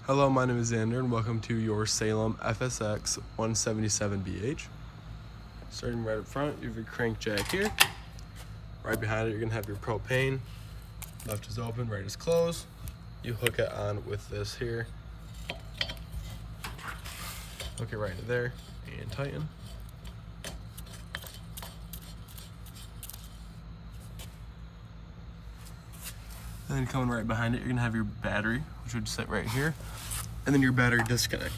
Hello, my name is Xander and welcome to your Salem FSX 177BH. Starting right up front, you have your crank jack here. Right behind it, you're gonna have your propane. Left is open, right is closed. You hook it on with this here. Hook it right into there and tighten. And then coming right behind it, you're gonna have your battery, which would sit right here. And then your battery disconnect.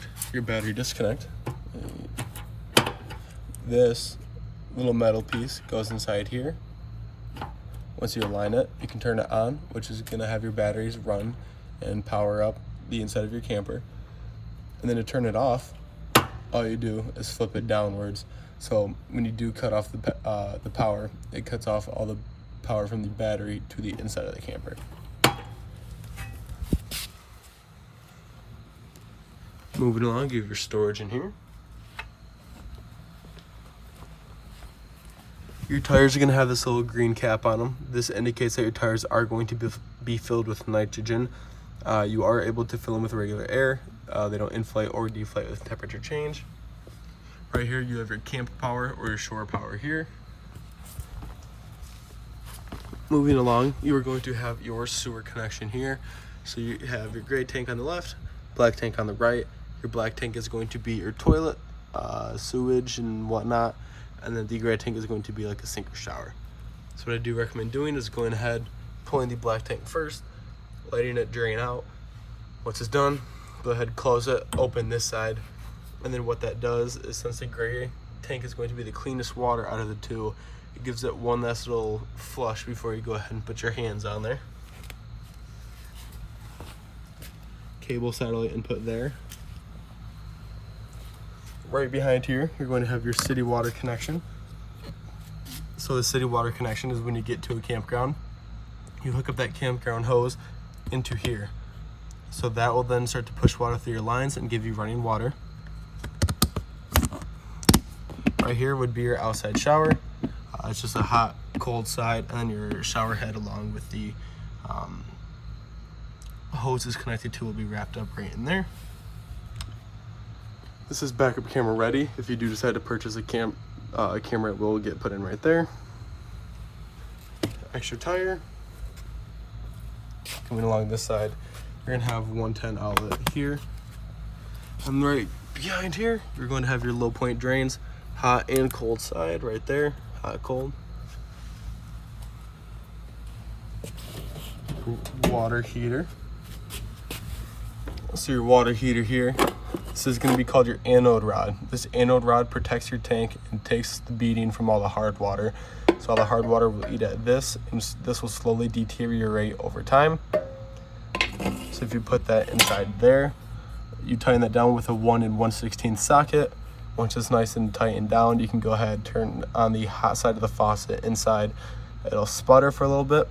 This little metal piece goes inside here. Once you align it, you can turn it on, which is gonna have your batteries run and power up the inside of your camper. And then to turn it off, all you do is flip it downwards. So when you do cut off the power, it cuts off all the power from the battery to the inside of the camper. Moving along, you have your storage in here. Your tires are going to have this little green cap on them. This indicates that your tires are going to be filled with nitrogen. You are able to fill them with regular air. They don't inflate or deflate with temperature change. Right here, you have your camp power or your shore power here. Moving along, you are going to have your sewer connection here. So you have your gray tank on the left, black tank on the right. Your black tank is going to be your toilet, sewage and whatnot, and then the gray tank is going to be like a sink or shower. So what I do recommend doing is going ahead, pulling the black tank first, letting it drain out. Once it's done, go ahead, close it, open this side, and then what that does is, since the gray tank is going to be the cleanest water out of the two, it gives it one last little flush before you go ahead and put your hands on there. Cable satellite input there. Right behind here, you're going to have your city water connection. So the city water connection is when you get to a campground, you hook up that campground hose into here. So that will then start to push water through your lines and give you running water. Right here would be your outside shower. It's just a hot, cold side, and then your shower head along with the hoses connected to will be wrapped up right in there. This is backup camera ready. If you do decide to purchase a camera, it will get put in right there. Extra tire. Coming along this side, you're gonna have 110 outlet here. And right behind here, you're going to have your low point drains, hot and cold side right there, hot, cold. Water heater. So your water heater here, this is going to be called your anode rod. This anode rod protects your tank and takes the beating from all the hard water. So all the hard water will eat at this, and this will slowly deteriorate over time. So if you put that inside there, you tighten that down with a 1 1/16 socket. Once it's nice and tightened down, you can go ahead and turn on the hot side of the faucet inside. It'll sputter for a little bit.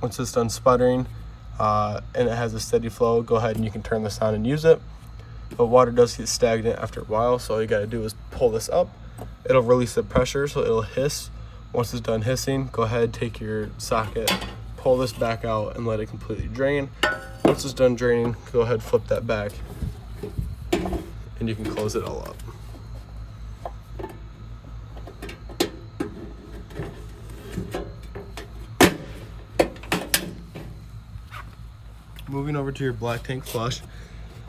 Once it's done sputtering and it has a steady flow, go ahead and you can turn this on and use it. But water does get stagnant after a while, so all you gotta do is pull this up. It'll release the pressure, so it'll hiss. Once it's done hissing, go ahead, take your socket, pull this back out and let it completely drain. Once it's done draining, go ahead, flip that back, and you can close it all up. Moving over to your black tank flush.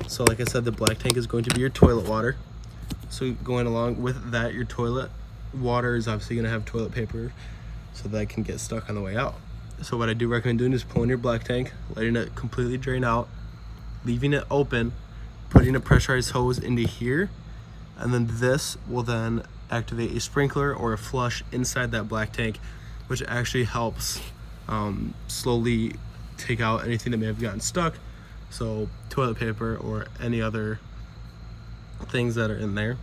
So like I said, the black tank is going to be your toilet water. So going along with that, your toilet water is obviously going to have toilet paper, so that can get stuck on the way out. So what I do recommend doing is pulling your black tank, letting it completely drain out, leaving it open, putting a pressurized hose into here, and then this will then activate a sprinkler or a flush inside that black tank, which actually helps slowly take out anything that may have gotten stuck. So toilet paper or any other things that are in there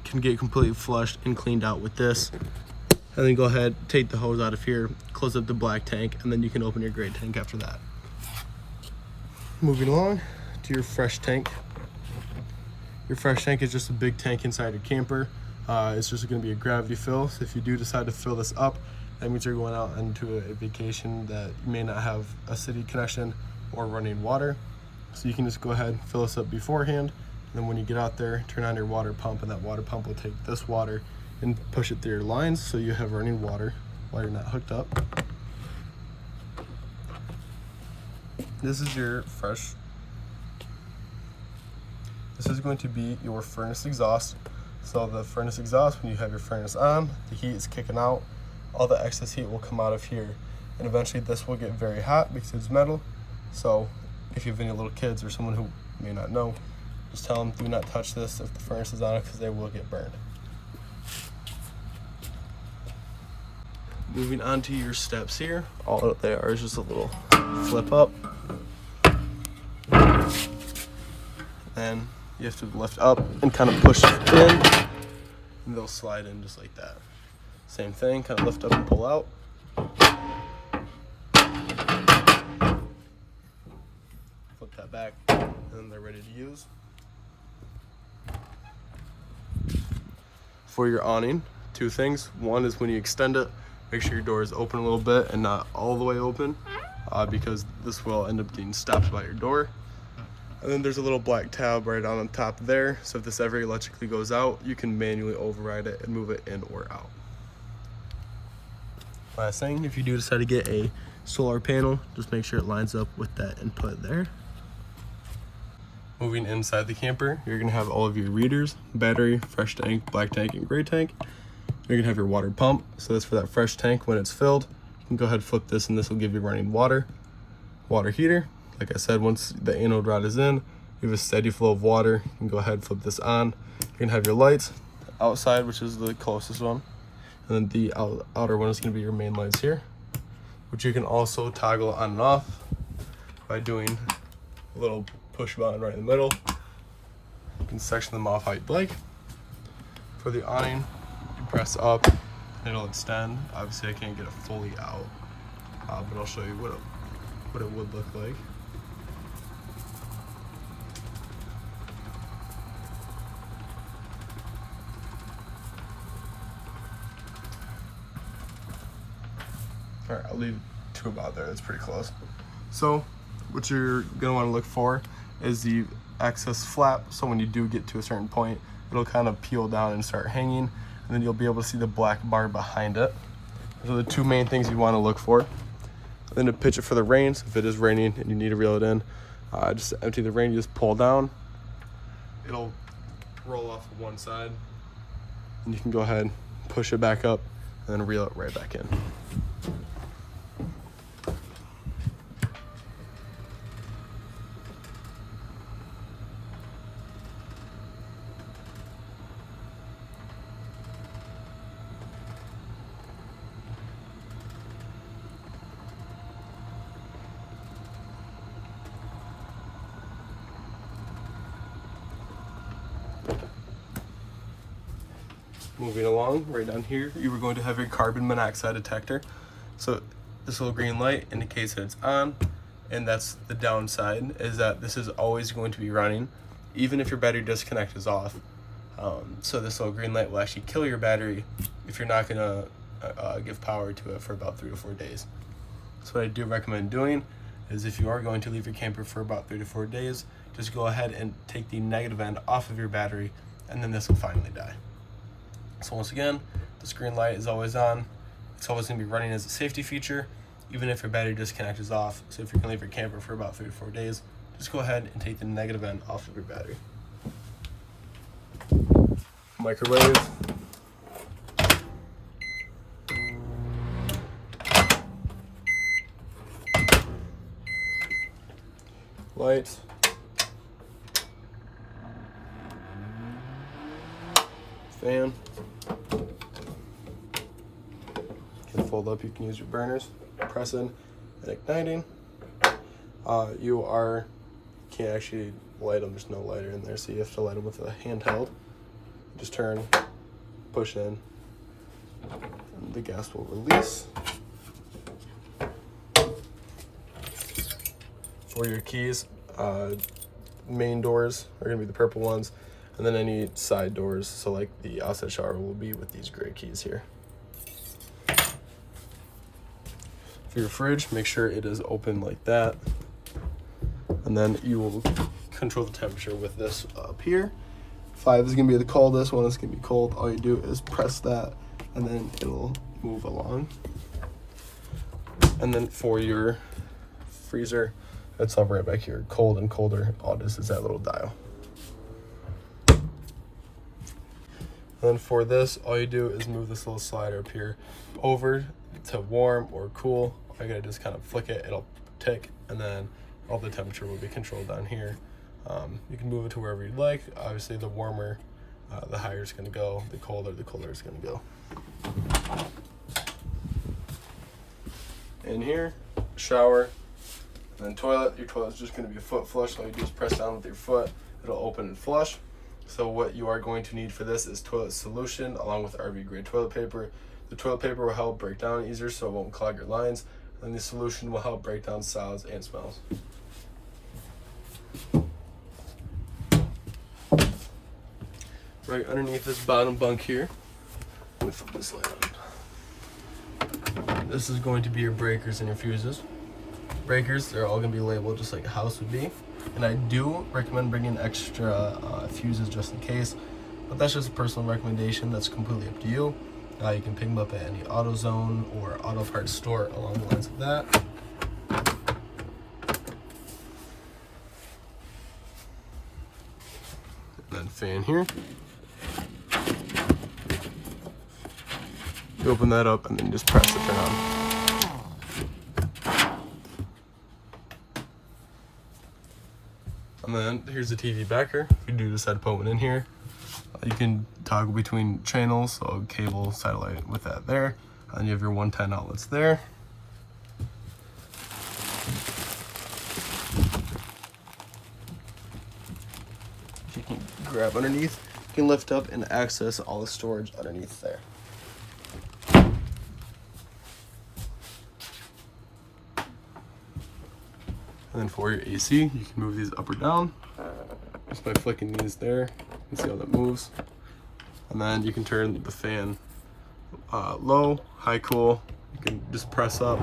can get completely flushed and cleaned out with this. And then go ahead, take the hose out of here, close up the black tank, and then you can open your gray tank after that. Moving along to your fresh tank. Your fresh tank is just a big tank inside your camper. It's just going to be a gravity fill. So if you do decide to fill this up, that means you're going out into a vacation that you may not have a city connection or running water. So you can just go ahead and fill this up beforehand. And then when you get out there, turn on your water pump, and that water pump will take this water and push it through your lines so you have running water while you're not hooked up. This is your fresh. This is going to be your furnace exhaust. So the furnace exhaust, when you have your furnace on, the heat is kicking out, all the excess heat will come out of here. And eventually this will get very hot because it's metal. So if you have any little kids or someone who may not know, just tell them do not touch this if the furnace is on it because they will get burned. Moving on to your steps here, all they are is just a little flip up. Then you have to lift up and kind of push it in, and they'll slide in just like that. Same thing, kind of lift up and pull out. Flip that back, and then they're ready to use. For your awning, two things. One is when you extend it, make sure your door is open a little bit and not all the way open, because this will end up getting stopped by your door. And then there's a little black tab right on top there, so if this ever electrically goes out, you can manually override it and move it in or out. Last thing, if you do decide to get a solar panel, just make sure it lines up with that input there. Moving inside the camper, you're gonna have all of your readers: battery, fresh tank, black tank, and gray tank. You're gonna have your water pump, so that's for that fresh tank. When it's filled, you can go ahead and flip this and this will give you running water. Water heater, like I said, once the anode rod is in, you have a steady flow of water. You can go ahead and flip this on. You're gonna have your lights outside, which is the closest one, and then the outer one is gonna be your main lights here, which you can also toggle on and off by doing a little push button right in the middle. You can section them off how you'd like. For the awning, you press up and it'll extend. Obviously I can't get it fully out, but I'll show you what it would look like. All right, I'll leave two about there, that's pretty close. So what you're gonna wanna look for is the excess flap, so when you do get to a certain point, it'll kind of peel down and start hanging, and then you'll be able to see the black bar behind it. Those are the two main things you wanna look for. And then to pitch it for the rain, so if it is raining and you need to reel it in, just empty the rain, you just pull down. It'll roll off of one side, and you can go ahead, push it back up, and then reel it right back in. Moving along, right down here, you were going to have your carbon monoxide detector. So this little green light indicates that it's on, and that's the downside, is that this is always going to be running, even if your battery disconnect is off. So this little green light will actually kill your battery if you're not gonna give power to it for about 3 to 4 days. So what I do recommend doing is, if you are going to leave your camper for about 3 to 4 days, just go ahead and take the negative end off of your battery, and then this will finally die. So once again, this green light is always on. It's always going to be running as a safety feature, even if your battery disconnect is off. So if you're going to leave your camper for about 3 to 4 days, just go ahead and take the negative end off of your battery. Microwave. Lights. Fan. Can fold up, you can use your burners, pressing and igniting. Can't actually light them, there's no lighter in there, so you have to light them with a handheld. Just turn, push in, and the gas will release. For your keys, main doors are gonna be the purple ones, and then any side doors, so like the outside shower, will be with these gray keys here. For your fridge, make sure it is open like that. and then you will control the temperature with this up here. 5 is gonna be the coldest, 1 is gonna be cold. All you do is press that, and then it'll move along. And then for your freezer, it's up right back here, cold and colder. All this is that little dial. And then for this, all you do is move this little slider up here over to warm or cool. All you gotta do is kind of flick it, it'll tick, and then all the temperature will be controlled down here. You can move it to wherever you'd like. Obviously, the warmer, the higher it's gonna go. The colder it's gonna go. In here, shower, and then toilet. Your toilet's just gonna be a foot flush. All you do is press down with your foot. It'll open and flush. So what you are going to need for this is toilet solution along with RV grade toilet paper. The toilet paper will help break down easier so it won't clog your lines, and the solution will help break down solids and smells. Right underneath this bottom bunk here, let me flip this light on. This is going to be your breakers and your fuses. Breakers, they're all gonna be labeled just like a house would be. And I do recommend bringing extra fuses just in case, but that's just a personal recommendation. That's completely up to you. You can pick them up at any AutoZone or auto parts store along the lines of that. And then fan here. You open that up and then just press to turn on. And then here's the TV backer. If you do decide to put one in here, you can toggle between channels, so cable, satellite with that there. And then you have your 110 outlets there. You can grab underneath, you can lift up and access all the storage underneath there. And then for your AC, you can move these up or down just by flicking these there. You can see how that moves. And then you can turn the fan low, high, cool. You can just press up.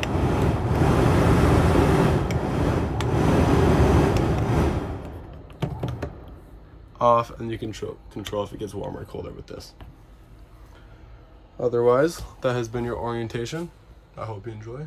Off, and you can control if it gets warmer or colder with this. Otherwise, that has been your orientation. I hope you enjoy.